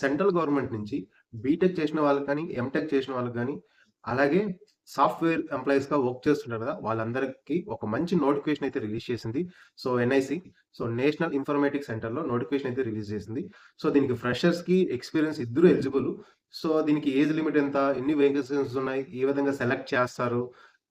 Central government నుంచి BTech చేసిన వాళ్ళకి కానీ, ఎంటెక్ చేసిన వాళ్ళకి గానీ, అలాగే సాఫ్ట్‌వేర్ ఎంప్లాయీస్‌గా వర్క్ చేస్తుంటారు కదా! వాళ్ళందరికీ ఒక మంచి నోటిఫికేషన్ అయితే రిలీజ్ చేసింది. సో, ఎన్ఐసి నేషనల్ ఇన్ఫర్మేటిక్స్ సెంటర్‌లో నోటిఫికేషన్ అయితే రిలీజ్ చేసింది. సో, దీనికి ఫ్రెషర్స్‌కి, ఎక్స్‌పీరియన్స్ ఇద్దరు ఎలిజిబుల్. సో, దీనికి ఏజ్ లిమిట్ ఎంత? ఎన్ని వేకెన్సీస్ ఉన్నాయి? ఏ విధంగా సెలెక్ట్ చేస్తారు?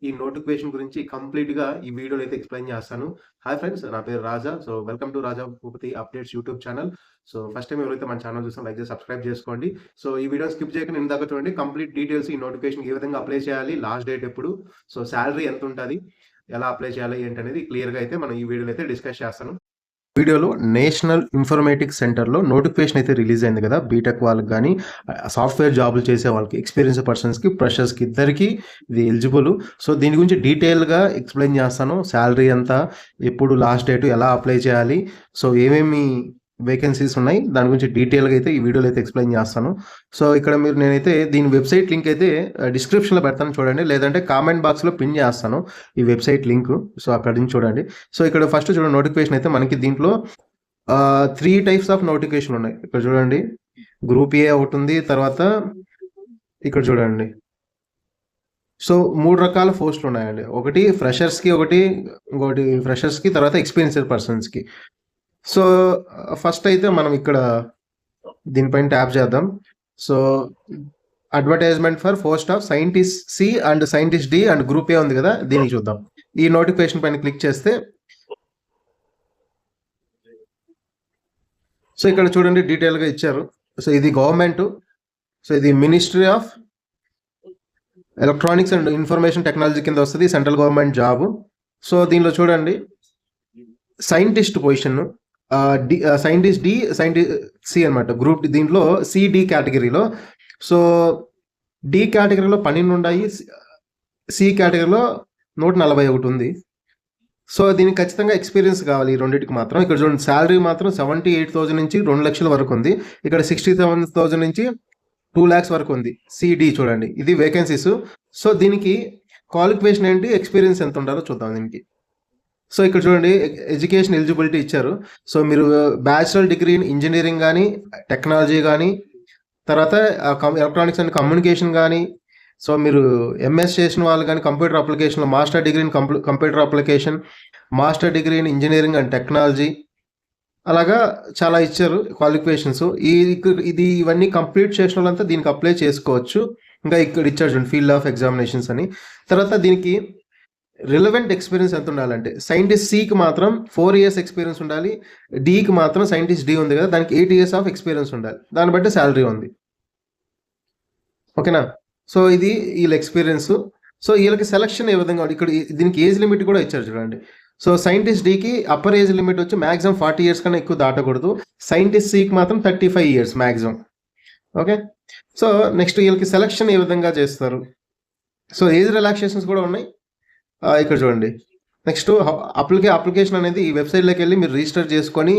ఈ నోటిఫికేషన్ గురించి కంప్లీట్‌గా ఈ వీడియోలో అయితే ఎక్స్‌ప్లెయిన్ చేస్తాను. హాయ్ ఫ్రెండ్స్, నా పేరు Raja. So, welcome to Raja Bhupathi updates YouTube channel. So, first time ఎవరైతే మన ఛానల్ చూస్తారో లైక్ చేసి సబ్స్క్రైబ్ చేసుకోండి. సో, ఈ వీడియో స్కిప్ చేయకుండా ఎండ్ దాకా చూడండి. కంప్లీట్ డీటెయిల్స్ ఈ నోటిఫికేషన్ ఏ విధంగా అప్లై చేయాలి? లాస్ట్ డేట్ ఎప్పుడు? సో, సాలరీ ఎంతుంటది? ఎలా అప్లై చేయాలి? ఏంటనేది క్లియర్‌గా అయితే మనం ఈ వీడియోలో అయితే డిస్కస్ చేస్తాను. వీడియోలో నేషనల్ ఇన్ఫర్మేటిక్స్ సెంటర్‌లో నోటిఫికేషన్ అయితే రిలీజ్ అయింది కదా! బీటెక్ వాళ్ళకి గానీ, సాఫ్ట్‌వేర్ జాబులు చేసే వాళ్ళకి, ఎక్స్‌పీరియన్స్ పర్సన్స్‌కి, ఫ్రెషర్స్‌కి ఇద్దరికీ ఇది ఎలిజిబుల్. సో, దీని గురించి డీటెయిల్‌గా ఎక్స్‌ప్లెయిన్ చేస్తాను. సాలరీ ఎంత? ఎప్పుడు లాస్ట్ డేట్? ఎలా అప్లై చేయాలి? సో, ఏమేమి వేకెన్సీస్ ఉన్నాయి? దాని గురించి డీటెయిల్‌గా అయితే ఈ వీడియోలో అయితే ఎక్స్‌ప్లెయిన్ చేస్తాను. సో, ఇక్కడ నేనైతే దీని వెబ్‌సైట్ లింక్ అయితే డిస్క్రిప్షన్‌లో పెడతాను చూడండి. లేదంటే కామెంట్ బాక్స్‌లో పిన్ చేస్తాను ఈ వెబ్‌సైట్ లింకు. సో, అక్కడి నుంచి చూడండి. సో, ఇక్కడ ఫస్ట్ చూడండి నోటిఫికేషన్ అయితే మనకి దీంట్లో 3 టైప్స్ ఆఫ్ నోటిఫికేషన్ ఉన్నాయి. ఇక్కడ చూడండి. గ్రూప్ ఏ ఒకటుంది. తర్వాత ఇక్కడ చూడండి. సో, 3 రకాల పోస్టులు ఉన్నాయండి. ఒకటి ఫ్రెషర్స్‌కి, ఇంకోటి ఫ్రెషర్స్‌కి, తర్వాత ఎక్స్‌పీరియన్స్‌డ్ పర్సన్స్‌కి. సో, ఫస్ట్ అయితే మనం ఇక్కడ దీనిపైన ట్యాప్ చేద్దాం. So, advertisement for post of scientist C and scientist D and group A ఉంది కదా! దీనికి చూద్దాం. ఈ నోటిఫికేషన్ పైన క్లిక్ చేస్తే సో, ఇక్కడ చూడండి డీటెయిల్‌గా ఇచ్చారు. సో, ఇది గవర్నమెంట్. సో, ఇది ministry of electronics and information technology కింద వస్తది. Central government job. సో, దీనిలో చూడండి scientist position scientist D, scientist C అనమాట. గ్రూప్ దీంట్లో సి, డి కేటగిరీలో. సో, డి కేటగిరీలో 12 ఉన్నాయి. సి కేటగిరీలో 141 ఉంది. సో, దీనికి ఖచ్చితంగా ఎక్స్‌పీరియన్స్ కావాలి ఈ రెండిటికి మాత్రం. ఇక్కడ చూడండి సాలరీ మాత్రం 78,000 నుంచి 2,00,000 వరకు ఉంది. ఇక్కడ 67,000 నుంచి 2,00,000 వరకు ఉంది. సి, డి చూడండి. ఇది వేకెన్సీస్. సో, దీనికి క్వాలిఫికేషన్ ఏంటి? ఎక్స్‌పీరియన్స్ ఎంత ఉండాలో చూద్దాం దీనికి. సో, ఇక్కడ చూడండి ఎడ్యుకేషన్ ఎలిజిబిలిటీ ఇచ్చారు. సో, మీరు బ్యాచిలర్ డిగ్రీ ఇన్ ఇంజినీరింగ్ గానీ, టెక్నాలజీ గానీ, తర్వాత ఎలక్ట్రానిక్స్ అండ్ కమ్యూనికేషన్ గానీ, సో, మీరు ఎంఎస్ చేసిన వాళ్ళు గానీ కంప్యూటర్ అప్లికేషన్‌లో master degree in computer application, master degree in engineering and technology అలాగా చాలా ఇచ్చారు క్వాలిఫికేషన్స్. ఇది ఇవన్నీ కంప్లీట్ చేసిన వాళ్ళంతా దీనికి అప్లై చేసుకోవచ్చు. ఇంకా ఇక్కడ ఇచ్చారు చూడండి ఫీల్డ్ ఆఫ్ ఎగ్జామినేషన్స్ అని. తర్వాత దీనికి రిలవెంట్ ఎక్స్‌పీరియన్స్ ఎంత ఉండాలంటే సైంటిస్ట్ సికి మాత్రం 4 ఇయర్స్ ఎక్స్‌పీరియన్స్ ఉండాలి. డికి మాత్రం సైంటిస్ట్ డి ఉంది కదా! దానికి 8 ఇయర్స్ ఆఫ్ ఎక్స్‌పీరియన్స్ ఉండాలి. దాన్ని బట్టి సాలరీ ఉంది. ఓకేనా? సో, ఇది వీళ్ళ ఎక్స్‌పీరియన్స్. సో, వీళ్ళకి సెలక్షన్ ఏ విధంగా ఇక్కడ దీనికి ఏజ్ లిమిట్ కూడా ఇచ్చారు చూడండి. సో, సైంటిస్ట్ డికి అప్పర్ ఏజ్ లిమిట్ వచ్చి మాక్సిమం 40 ఇయర్స్ కన్నా ఎక్కువ దాటకూడదు. సైంటిస్ట్ సికి మాత్రం 35 years maximum. Okay. So, next వీళ్ళకి సెలక్షన్ ఏ విధంగా చేస్తారు? సో, ఏజ్ రిలాక్సేషన్స్ కూడా ఉన్నాయి. ఇక్కడ చూడండి. నెక్స్ట్ అప్లికేషన్ అనేది ఈ వెబ్‌సైట్‌లోకి వెళ్ళి మీరు రిజిస్టర్ చేసుకొని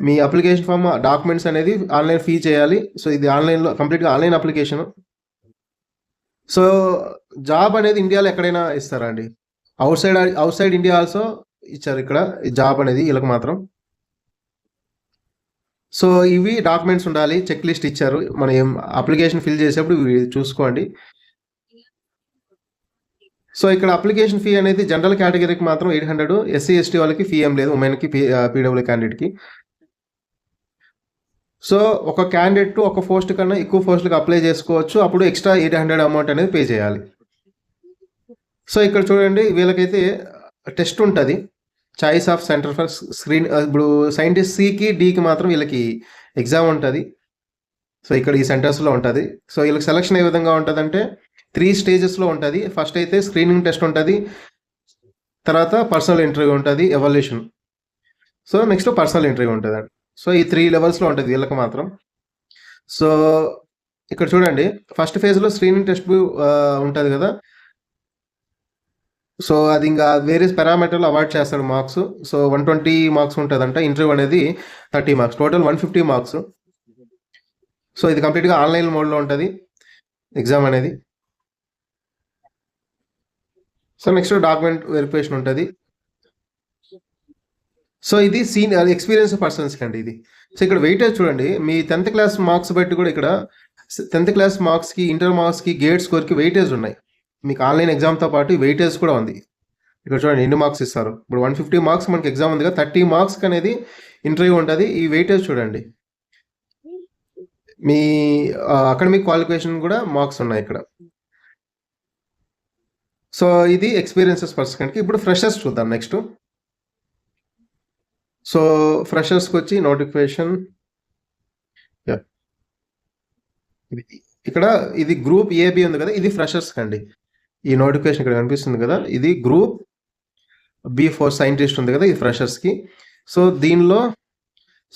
మీ అప్లికేషన్ ఫామ్ డాక్యుమెంట్స్ అనేది ఆన్‌లైన్ ఫీ చేయాలి. సో, ఇది ఆన్‌లైన్‌లో కంప్లీట్‌గా ఆన్‌లైన్ అప్లికేషన్. సో, జాబ్ అనేది ఇండియాలో ఎక్కడైనా ఇస్తారా అండి? ఔట్ సైడ్ ఇండియా ఆల్సో ఇచ్చారు ఇక్కడ జాబ్ అనేది వీళ్ళకి మాత్రం. సో, ఇవి డాక్యుమెంట్స్ ఉండాలి. చెక్ లిస్ట్ ఇచ్చారు. మనం అప్లికేషన్ ఫిల్ చేసేప్పుడు ఇవి చూసుకోండి. సో, ఇక్కడ అప్లికేషన్ ఫీ అనేది జనరల్ కేటగిరీకి మాత్రం 800. ఎస్సీ, ఎస్టీ వాళ్ళకి ఫీ ఏం లేదు. ఉమెన్‌కి పీడబ్ల్యూ క్యాండిడేట్‌కి. సో, ఒక క్యాండిడేట్ ఒక పోస్ట్ కన్నా ఎక్కువ పోస్టులకు అప్లై చేసుకోవచ్చు. అప్పుడు ఎక్స్ట్రా 800 అమౌంట్ అనేది పే చేయాలి. సో, ఇక్కడ చూడండి వీళ్ళకైతే టెస్ట్ ఉంటది. Choice of centre for screen ఇప్పుడు సైంటిస్ట్ సికి, డికి మాత్రం వీళ్ళకి ఎగ్జామ్ ఉంటది. సో, ఇక్కడ ఈ సెంటర్స్‌లో ఉంటది. సో, వీళ్ళకి సెలక్షన్ ఏ విధంగా ఉంటదంటే 3 స్టేజెస్‌లో ఉంటది. ఫస్ట్ అయితే స్క్రీనింగ్ టెస్ట్ ఉంటది. తర్వాత పర్సనల్ ఇంటర్వ్యూ ఉంటది. Evaluation. So, next personal interview ఉంటదండి. సో, ఈ 3 లెవెల్స్‌లో ఉంటది వీళ్ళకి మాత్రం. సో, ఇక్కడ చూడండి ఫస్ట్ ఫేజ్‌లో స్క్రీనింగ్ టెస్ట్ ఉంటది కదా! సో, అది ఇంకా వేరియస్ పారామీటర్‌లో అవాయిడ్ చేస్తాడు మార్క్స్. సో, 120 మార్క్స్ ఉంటదంట. ఇంటర్వ్యూ అనేది 30 మార్క్స్. Total 150 marks. సో, ఇది కంప్లీట్‌గా ఆన్‌లైన్ మోడ్‌లో ఉంటది ఎగ్జామ్ అనేది. సో, నెక్స్ట్ డాక్యుమెంట్ వెరిఫికేషన్ ఉంటది. సో ఇది సీనియర్ ఎక్స్పీరియన్స్ పర్సన్స్కి అండి ఇది. సో ఇక్కడ వెయిటేజ్ చూడండి, మీ 10th క్లాస్ మార్క్స్ బట్టి కూడా ఇక్కడ 10th క్లాస్ మార్క్స్కి, ఇంటర్ మార్క్స్కి, గేట్ స్కోర్కి వెయిటేజ్ ఉన్నాయి. మీకు ఆన్లైన్ ఎగ్జామ్తో పాటు వెయిటేజ్ కూడా ఉంది. ఇక్కడ చూడండి ఎన్ని మార్క్స్ ఇస్తారు. ఇప్పుడు 150 మార్క్స్ మనకి ఎగ్జామ్ ఉంది కదా, 30 మార్క్స్కి అనేది ఇంటర్వ్యూ ఉంటుంది. ఈ వెయిటేజ్ చూడండి, మీ అకాడమిక్ క్వాలిఫికేషన్ కూడా మార్క్స్ ఉన్నాయి ఇక్కడ. సో ఇది ఎక్స్పీరియన్సెస్ పర్సన్కి. ఇప్పుడు ఫ్రెషర్స్ చూద్దాం నెక్స్ట్. సో ఫ్రెషర్స్కి వచ్చి నోటిఫికేషన్ ఇక్కడ ఇది గ్రూప్ ఏబి ఉంది కదా, ఇది ఫ్రెషర్స్కి అండి. ఈ నోటిఫికేషన్ ఇక్కడ కనిపిస్తుంది కదా, ఇది గ్రూప్ B4 సైంటిస్ట్ ఉంది కదా, ఇది ఫ్రెషర్స్కి. సో దీనిలో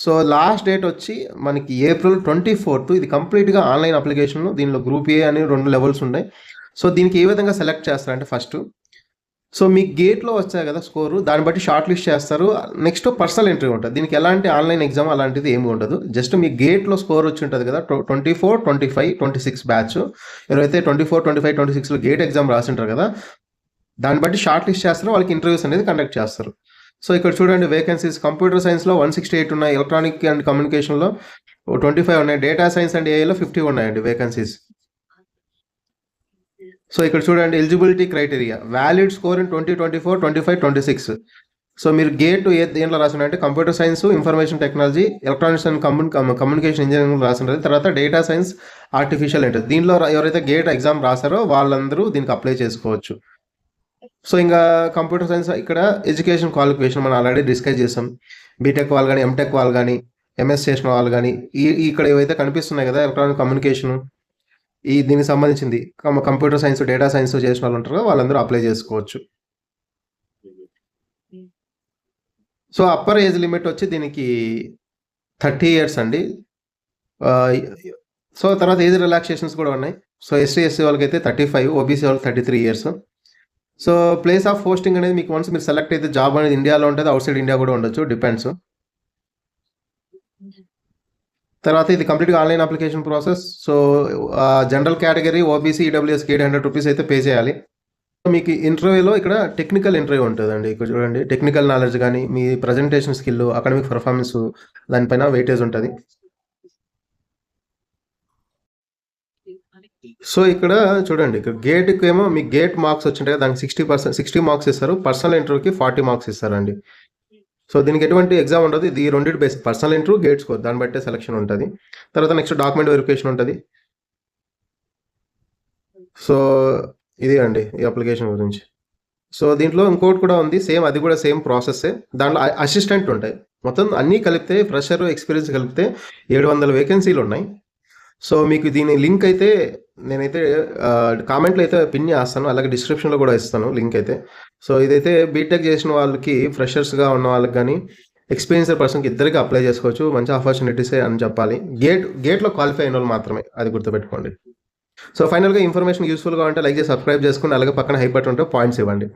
సో లాస్ట్ డేట్ వచ్చి మనకి April 24th. ఇది కంప్లీట్గా ఆన్లైన్ అప్లికేషన్. దీనిలో గ్రూప్ ఏ అని 2 లెవెల్స్ ఉన్నాయి. సో దీనికి ఏ విధంగా సెలెక్ట్ చేస్తారంటే ఫస్ట్ సో మీకు గేట్లో వచ్చాయి కదా స్కోరు, దాన్ని బట్టి షార్ట్ లిస్ట్ చేస్తారు. నెక్స్ట్ పర్సనల్ ఇంటర్వ్యూ ఉంటుంది. దీనికి ఎలాంటి ఆన్లైన్ ఎగ్జామ్ అలాంటిది ఏమి ఉండదు. జస్ట్ మీ గేట్లో స్కోర్ వచ్చి ఉంటుంది కదా, 24, 25, 26 బ్యాచ్. ఎవరైతే 24, 25, 26లో గేట్ ఎగ్జామ్ రాసింటారు కదా, దాన్ని బట్టి షార్ట్ లిస్ట్ చేస్తారు. వాళ్ళకి ఇంటర్వ్యూస్ అనేది కండక్ట్ చేస్తారు. సో ఇక్కడ చూడండి వేకెన్సీస్ కంప్యూటర్ సైన్స్లో 168 ఉన్నాయి, ఎలక్ట్రానిక్ అండ్ కమ్యూనికేషన్లో 25 ఉన్నాయి, డేటా సైన్స్ అండ్ ఏఐలో 50 ఉన్నాయండి వేకెన్సీస్. సో ఇక్కడ చూడండి eligibility criteria, valid score in 2024, 25, 26. సో మీరు గేట్ దేంట్లో రాసినారంటే computer science, information technology, electronics and communication engineering రాసినారు. తర్వాత డేటా సైన్స్, ఆర్టిఫిషియల్ ఇంటెలిజెన్స్. దీనిలో ఎవరైతే గేట్ ఎగ్జామ్ రాసారో వాళ్ళందరూ దీనికి అప్లై చేసుకోవచ్చు. సో ఇంకా కంప్యూటర్ సైన్స్ ఇక్కడ ఎడ్యుకేషన్ క్వాలిఫికేషన్ మనం ఆల్రెడీ డిస్కస్ చేసాం. బీటెక్ వాళ్ళు కానీ, ఎంటెక్ వాళ్ళు కానీ, ఎంఎస్ చేసిన వాళ్ళు కానీ, ఇక్కడ ఏవైతే కనిపిస్తున్నాయి కదా ఎలక్ట్రానిక్ కమ్యూనికేషన్, దీనికి సంబంధించింది కంప్యూటర్ సైన్స్, డేటా సైన్స్ చేసిన వాళ్ళు ఉంటారు కదా, వాళ్ళందరూ అప్లై చేసుకోవచ్చు. సో అప్పర్ ఏజ్ లిమిట్ వచ్చి దీనికి 30 years అండి. సో తర్వాత ఏజ్ రిలాక్సేషన్స్ కూడా ఉన్నాయి. సో SC/SC వాళ్ళకి అయితే 35, OBC వాళ్ళకి 33 years. So place of posting అనేది మీకు వన్స్ మీరు సెలెక్ట్ అయితే జాబ్ అనేది ఇండియాలో ఉంటుంది, అవుట్ సైడ్ ఇండియా కూడా ఉండొచ్చు, డిపెండ్స్. తర్వాత ఇది కంప్లీట్గా online application process. So general category OBC, EWSకి 800 rupees అయితే పే చేయాలి. మీకు ఇంటర్వ్యూలో ఇక్కడ టెక్నికల్ ఇంటర్వ్యూ ఉంటుందండి. ఇక్కడ చూడండి టెక్నికల్ నాలెడ్జ్ కానీ, మీ ప్రజెంటేషన్ స్కిల్, అకాడమిక్ పర్ఫార్మెన్స్, దానిపైన వెయిటేజ్ ఉంటుంది. సో ఇక్కడ చూడండి, ఇక్కడ గేట్కి ఏమో మీకు గేట్ మార్క్స్ వచ్చింటాయి, దానికి 60 మార్క్స్ ఇస్తారు. పర్సనల్ ఇంటర్వ్యూకి 40 మార్క్స్ ఇస్తారండి. సో దీనికి ఎటువంటి ఎగ్జామ్ ఉండదు. ఇది రెండింటి base, personal interview, gate score, దాన్ని బట్టే సెలక్షన్ ఉంటుంది. తర్వాత నెక్స్ట్ డాక్యుమెంట్ వెరిఫికేషన్ ఉంటుంది. సో ఇది అండి ఈ అప్లికేషన్ గురించి. సో దీంట్లో ఇంకోటి కూడా ఉంది సేమ్, అది కూడా సేమ్ ప్రాసెస్సే. దాంట్లో అసిస్టెంట్ ఉంటాయి. మొత్తం అన్నీ కలిపితే ఫ్రెషర్ ఎక్స్పీరియన్స్ కలిపితే 700 వేకెన్సీలు ఉన్నాయి. సో మీకు దీని లింక్ అయితే నేనైతే కామెంట్లో అయితే పిన్ చేస్తాను, అలాగే డిస్క్రిప్షన్లో కూడా ఇస్తాను లింక్ అయితే. సో ఇదైతే బీటెక్ చేసిన వాళ్ళకి, ఫ్రెషర్స్గా ఉన్న వాళ్ళకి కానీ, ఎక్స్పీరియన్స్డ్ పర్సన్కి ఇద్దరికి అప్లై చేసుకోవచ్చు. మంచి ఆపర్చునిటీసే అని చెప్పాలి. గేట్లో క్వాలిఫై అయిన వాళ్ళు మాత్రమే, అది గుర్తుపెట్టుకోండి. సో ఫైనల్గా ఇన్ఫర్మేషన్ యూస్ఫుల్గా ఉంటే లైక్ చేసి సబ్స్క్రైబ్ చేసుకోండి. అలాగే పక్కన హై బటన్ ఉంటే పాయింట్స్ ఇవ్వండి.